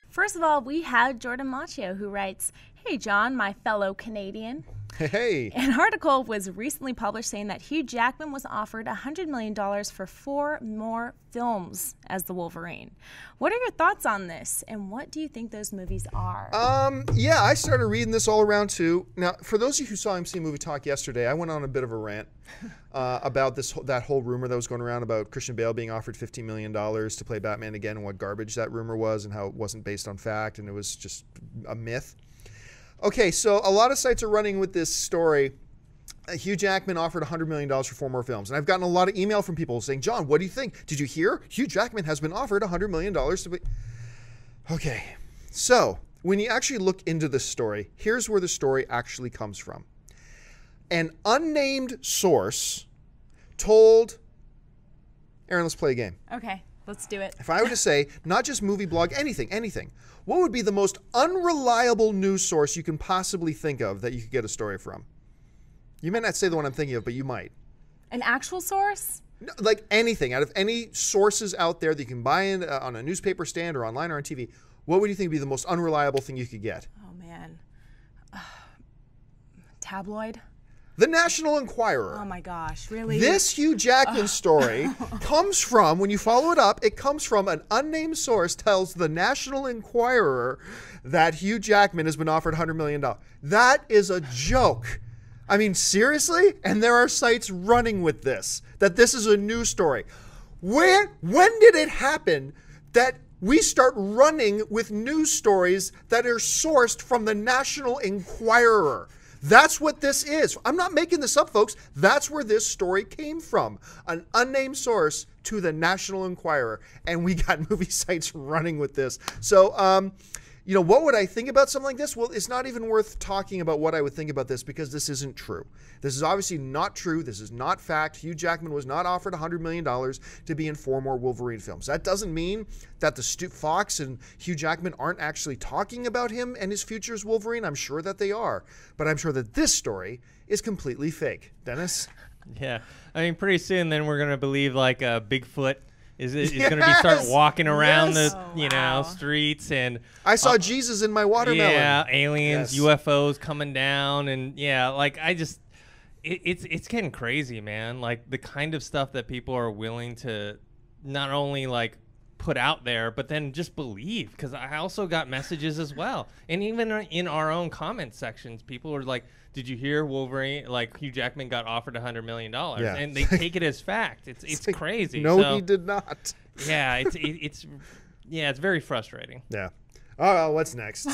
First of all, we have Jordan Machio, who writes, "Hey, John, my fellow Canadian. Hey. An article was recently published saying that Hugh Jackman was offered $100 million for 4 more films as the Wolverine. What are your thoughts on this, and what do you think those movies are?" Yeah, I started reading this all around too. Now, for those of you who saw AMC Movie Talk yesterday, I went on a bit of a rant about that whole rumor that was going around about Christian Bale being offered $15 million to play Batman again, and what garbage that rumor was, and how it wasn't based on fact, and it was just a myth. Okay, so a lot of sites are running with this story. Hugh Jackman offered $100 million for 4 more films. And I've gotten a lot of email from people saying, "John, what do you think? Did you hear? Hugh Jackman has been offered $100 million to be..." Okay, so when you actually look into this story, here's where the story actually comes from. An unnamed source told... Aaron, let's play a game. Okay, let's do it. If I were to say, not just movie blog, anything, what would be the most unreliable news source you can possibly think of that you could get a story from? You may not say the one I'm thinking of, but you might. An actual source? No, like anything, out of any sources out there that you can buy in, on a newspaper stand or online or on TV, what would you think would be the most unreliable thing you could get? Oh, man. Tabloid? The National Enquirer. Oh, my gosh. Really? This Hugh Jackman story comes from, when you follow it up, it comes from an unnamed source tells the National Enquirer that Hugh Jackman has been offered $100 million. That is a joke. I mean, seriously? And there are sites running with this, that this is a news story. When did it happen that we start running with news stories that are sourced from the National Enquirer? That's what this is. I'm not making this up, folks. That's where this story came from. An unnamed source to the National Enquirer. And we got movie sites running with this. So, you know, what would I think about something like this? Well, it's not even worth talking about what I would think about this because this isn't true. This is obviously not true. This is not fact. Hugh Jackman was not offered $100 million to be in 4 more Wolverine films. That doesn't mean that the Fox and Hugh Jackman aren't actually talking about him and his future as Wolverine. I'm sure that they are. But I'm sure that this story is completely fake. Dennis? Yeah. I mean, pretty soon then we're going to believe like Bigfoot is going to start walking around the streets, and I saw Jesus in my watermelon. Yeah, aliens, UFOs coming down, and like it's getting crazy, man. Like the kind of stuff that people are willing to not only like put out there, but then just believe. Because I also got messages as well, and even in our own comment sections, people were like, "Did you hear Wolverine? Like Hugh Jackman got offered $100 million," and they take it as fact. It's crazy. No, he did not. Yeah, it's very frustrating. Yeah. Oh, well, what's next?